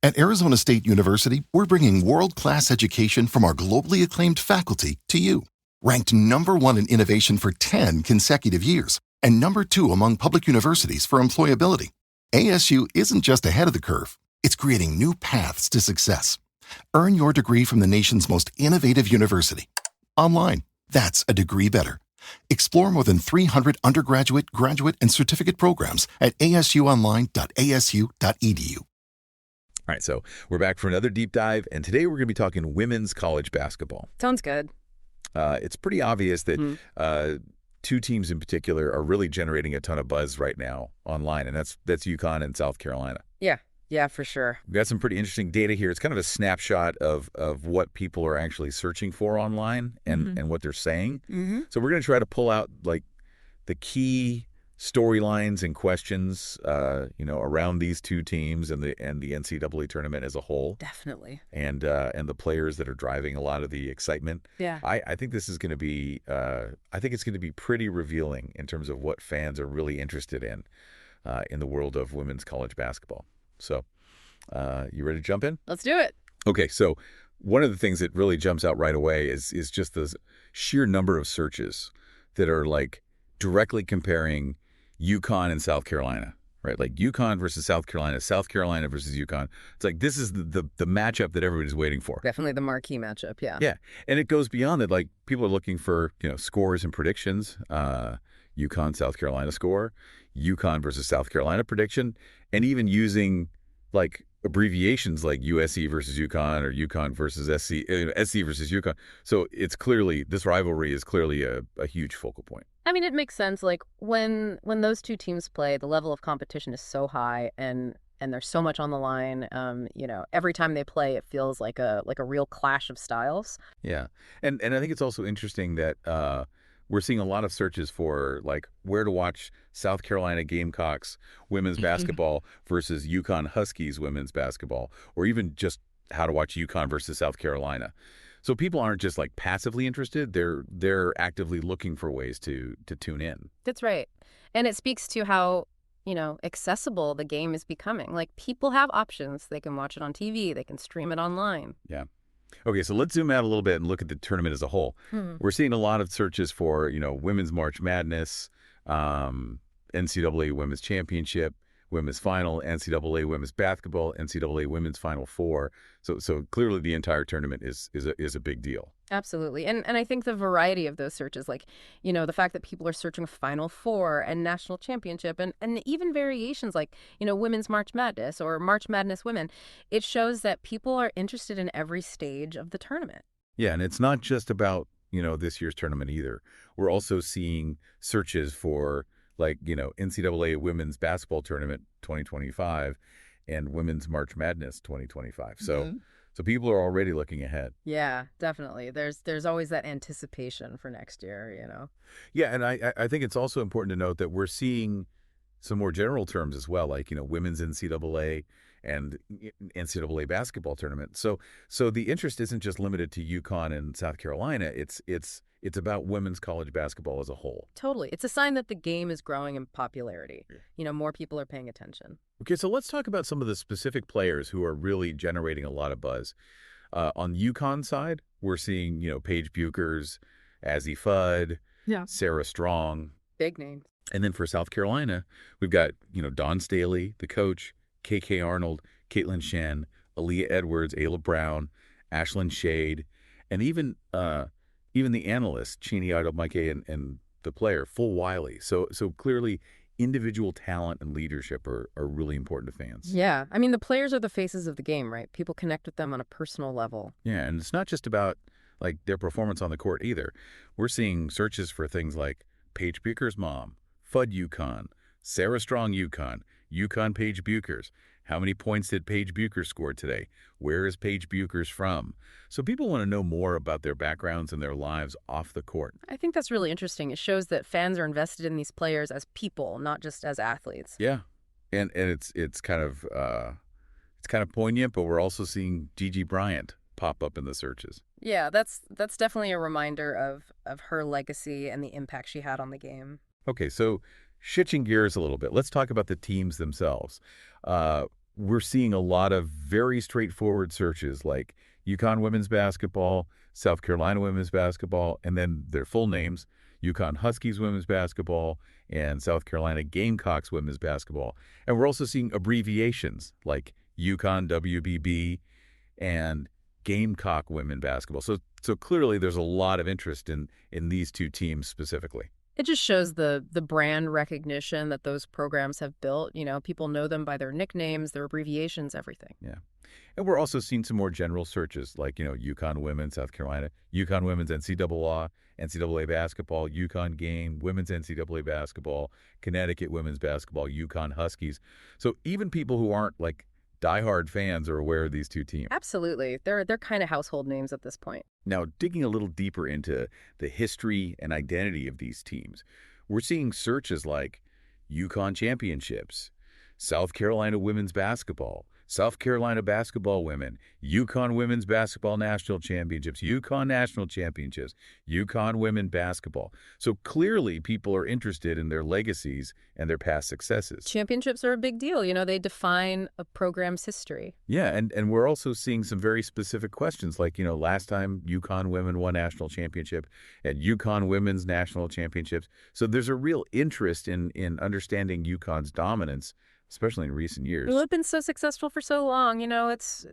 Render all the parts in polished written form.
At Arizona State University, we're bringing world-class education from our globally acclaimed faculty to you. Ranked #1 in innovation for 10 consecutive years and #2 among public universities for employability, ASU isn't just ahead of the curve, it's creating new paths to success. Earn your degree from the nation's most innovative university. Online, that's a degree better. Explore more than 300 undergraduate, graduate, and certificate programs at asuonline.asu.edu. All right, so we're back for another deep dive, and today we're going to be talking women's college basketball. Sounds good. It's pretty obvious that two teams in particular are really generating a ton of buzz right now online, and that's UConn and South Carolina. Yeah, for sure. We've got some pretty interesting data here. It's kind of a snapshot of what people are actually searching for online and what they're saying. So we're going to try to pull out like the key storylines and questions, around these two teams and the NCAA tournament as a whole. Definitely. And the players that are driving a lot of the excitement. Yeah. I think this is going to be it's going to be pretty revealing in terms of what fans are really interested in the world of women's college basketball. So, you ready to jump in? Let's do it. Okay, so one of the things that really jumps out right away is just the sheer number of searches that are like directly comparing UConn and South Carolina, right? Like UConn versus South Carolina versus UConn. It's like this is the matchup that everybody's waiting for. Definitely the marquee matchup, yeah. Yeah, and it goes beyond that. Like people are looking for scores and predictions. UConn South Carolina score, UConn versus South Carolina prediction, and even using like abbreviations like USC versus UConn or UConn versus SC versus UConn. So it's clearly, this rivalry is clearly a huge focal point. I mean, it makes sense. Like when those two teams play, the level of competition is so high and there's so much on the line. Every time they play, it feels like a real clash of styles. Yeah. And I think it's also interesting that we're seeing a lot of searches for like where to watch South Carolina Gamecocks women's basketball versus UConn Huskies women's basketball, or even just how to watch UConn versus South Carolina. So people aren't just like passively interested; they're actively looking for ways to tune in. That's right, and it speaks to how accessible the game is becoming. Like people have options; they can watch it on TV, they can stream it online. Yeah. Okay, so let's zoom out a little bit and look at the tournament as a whole. We're seeing a lot of searches for, women's March Madness, NCAA Women's Championship, Women's Final, NCAA Women's Basketball, NCAA Women's Final Four. So clearly the entire tournament is a big deal. Absolutely. And I think the variety of those searches, like, the fact that people are searching Final Four and National Championship and even variations like, Women's March Madness or March Madness Women, it shows that people are interested in every stage of the tournament. Yeah, and it's not just about, this year's tournament either. We're also seeing searches for like, NCAA Women's Basketball Tournament 2025 and Women's March Madness 2025. So people are already looking ahead. Yeah, definitely. There's always that anticipation for next year, Yeah, and I think it's also important to note that we're seeing some more general terms as well, like, women's NCAA and NCAA basketball tournament. So the interest isn't just limited to UConn and South Carolina. It's about women's college basketball as a whole. Totally. It's a sign that the game is growing in popularity. More people are paying attention. Okay, so let's talk about some of the specific players who are really generating a lot of buzz. On UConn side, we're seeing, Paige Buchers, Azzi Fudd, Sarah Strong. Big names. And then for South Carolina, we've got, Dawn Staley, the coach, KK Arnold, Caitlin Shen, Aaliyah Edwards, Ayla Brown, Ashlyn Shade, and even the analyst, Chiney Idolmike, and the player, Full Wiley. So clearly, individual talent and leadership are really important to fans. Yeah. I mean, the players are the faces of the game, right? People connect with them on a personal level. Yeah, and it's not just about like their performance on the court either. We're seeing searches for things like Paige Buchers' mom, Fudd UConn, Sarah Strong UConn, UConn Paige Buchers. How many points did Paige Buchers score today? Where is Paige Buchers from? So people want to know more about their backgrounds and their lives off the court. I think that's really interesting. It shows that fans are invested in these players as people, not just as athletes. Yeah, and it's kind of poignant, but we're also seeing Gigi Bryant pop up in the searches. Yeah, that's definitely a reminder of her legacy and the impact she had on the game. Okay, so shifting gears a little bit, let's talk about the teams themselves. we're seeing a lot of very straightforward searches like UConn women's basketball, South Carolina women's basketball, and then their full names, UConn Huskies women's basketball and South Carolina Gamecocks women's basketball. And we're also seeing abbreviations like UConn WBB and Gamecock women basketball. So clearly there's a lot of interest in these two teams specifically. It just shows the brand recognition that those programs have built. You know, people know them by their nicknames, their abbreviations, everything. Yeah. And we're also seeing some more general searches like, UConn women, South Carolina, UConn women's NCAA basketball, UConn game, women's NCAA basketball, Connecticut women's basketball, UConn Huskies. So even people who aren't like diehard fans are aware of these two teams. Absolutely. They're kind of household names at this point. Now, digging a little deeper into the history and identity of these teams, we're seeing searches like UConn championships, South Carolina women's basketball, South Carolina basketball women, UConn women's basketball national championships, UConn national championships, UConn women basketball. So clearly people are interested in their legacies and their past successes. Championships are a big deal. You know, they define a program's history. Yeah, and we're also seeing some very specific questions like, last time UConn women won national championship and UConn women's national championships. So there's a real interest in understanding UConn's dominance, especially in recent years. Well, it's been so successful for so long. You know, it's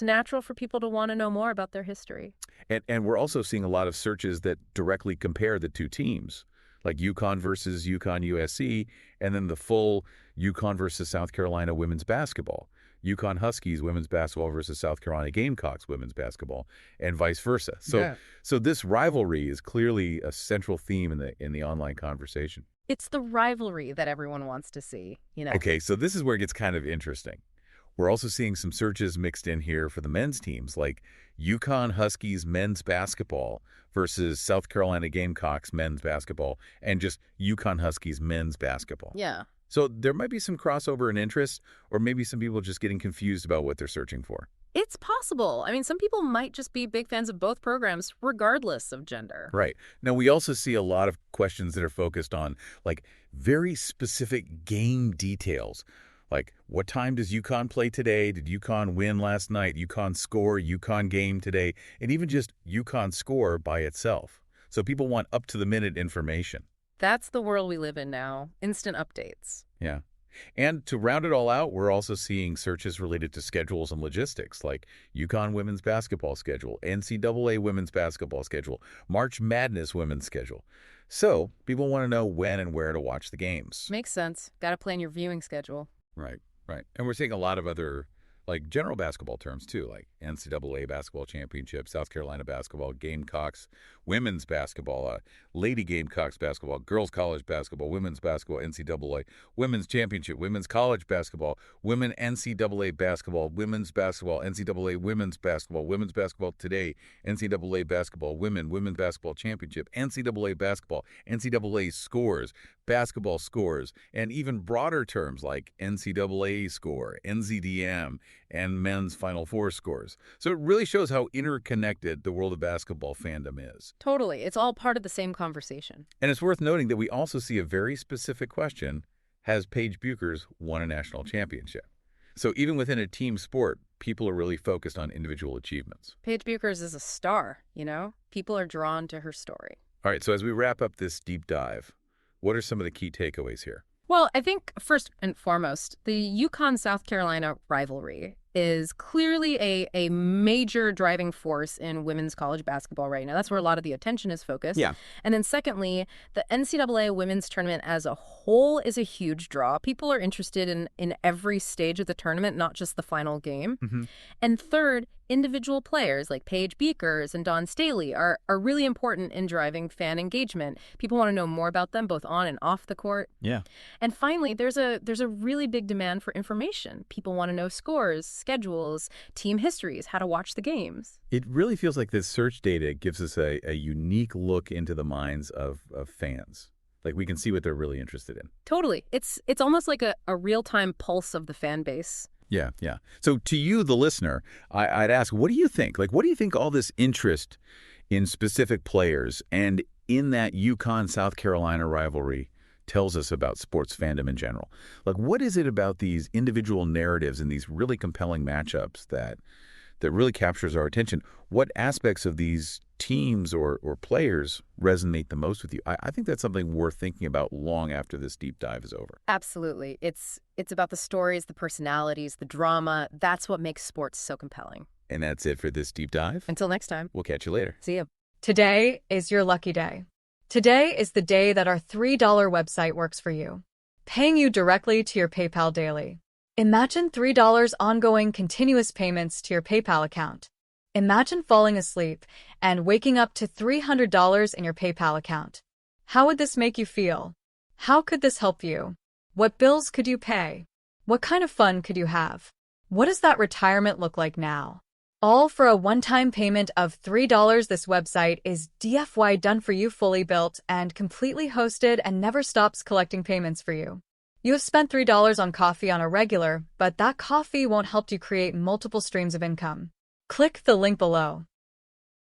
natural for people to want to know more about their history. And we're also seeing a lot of searches that directly compare the two teams, like UConn versus UConn USC, and then the full UConn versus South Carolina women's basketball, UConn Huskies women's basketball versus South Carolina Gamecocks women's basketball, and vice versa. So this rivalry is clearly a central theme in the online conversation. It's the rivalry that everyone wants to see, Okay, so this is where it gets kind of interesting. We're also seeing some searches mixed in here for the men's teams, like UConn Huskies men's basketball versus South Carolina Gamecocks men's basketball, and just UConn Huskies men's basketball. Yeah. So there might be some crossover in interest, or maybe some people just getting confused about what they're searching for. It's possible. I mean, some people might just be big fans of both programs, regardless of gender. Right. Now, we also see a lot of questions that are focused on, like, very specific game details. Like, what time does UConn play today? Did UConn win last night? UConn score, UConn game today? And even just UConn score by itself. So people want up-to-the-minute information. That's the world we live in now. Instant updates. Yeah. And to round it all out, we're also seeing searches related to schedules and logistics, like UConn women's basketball schedule, NCAA women's basketball schedule, March Madness women's schedule. So people want to know when and where to watch the games. Makes sense. Got to plan your viewing schedule. Right. And we're seeing a lot of other, like, general basketball terms, too, like NCAA basketball championship, South Carolina basketball, Gamecocks, women's basketball, Lady Gamecocks basketball, girls college basketball, women's basketball, NCAA, women's championship, women's college basketball, women NCAA basketball, women's basketball, NCAA women's basketball today, NCAA basketball, women's basketball championship, NCAA basketball, NCAA scores, basketball scores, and even broader terms like NCAA score, NZDM, and men's Final Four scores. So it really shows how interconnected the world of basketball fandom is. Totally. It's all part of the same conversation. And it's worth noting that we also see a very specific question: has Paige Bueckers won a national championship? So even within a team sport, people are really focused on individual achievements. Paige Bueckers is a star, People are drawn to her story. All right, so as we wrap up this deep dive, what are some of the key takeaways here? Well, I think first and foremost, the UConn-South Carolina rivalry is clearly a major driving force in women's college basketball right now. That's where a lot of the attention is focused. Yeah. And then secondly, the NCAA women's tournament as a whole is a huge draw. People are interested in every stage of the tournament, not just the final game. Mm-hmm. And third, individual players like Paige Bueckers and Dawn Staley are really important in driving fan engagement. People want to know more about them both on and off the court. Yeah. And finally, there's a really big demand for information. People want to know scores, schedules, team histories, how to watch the games. It really feels like this search data gives us a unique look into the minds of fans. Like, we can see what they're really interested in. Totally. It's almost like a real-time pulse of the fan base. Yeah. So to you, the listener, I'd ask, what do you think? Like, what do you think all this interest in specific players and in that UConn-South Carolina rivalry tells us about sports fandom in general. Like, what is it about these individual narratives and these really compelling matchups that really captures our attention? What aspects of these teams or players resonate the most with you? I think that's something worth thinking about long after this deep dive is over. Absolutely. It's about the stories, the personalities, the drama. That's what makes sports so compelling. And that's it for this deep dive. Until next time. We'll catch you later. See ya. Today is your lucky day. Today is the day that our $3 website works for you, paying you directly to your PayPal daily. Imagine $3 ongoing continuous payments to your PayPal account. Imagine falling asleep and waking up to $300 in your PayPal account. How would this make you feel? How could this help you? What bills could you pay? What kind of fun could you have? What does that retirement look like now? All for a one-time payment of $3. This website is DFY done for you, fully built and completely hosted, and never stops collecting payments for you. You have spent $3 on coffee on a regular, but that coffee won't help you create multiple streams of income. Click the link below.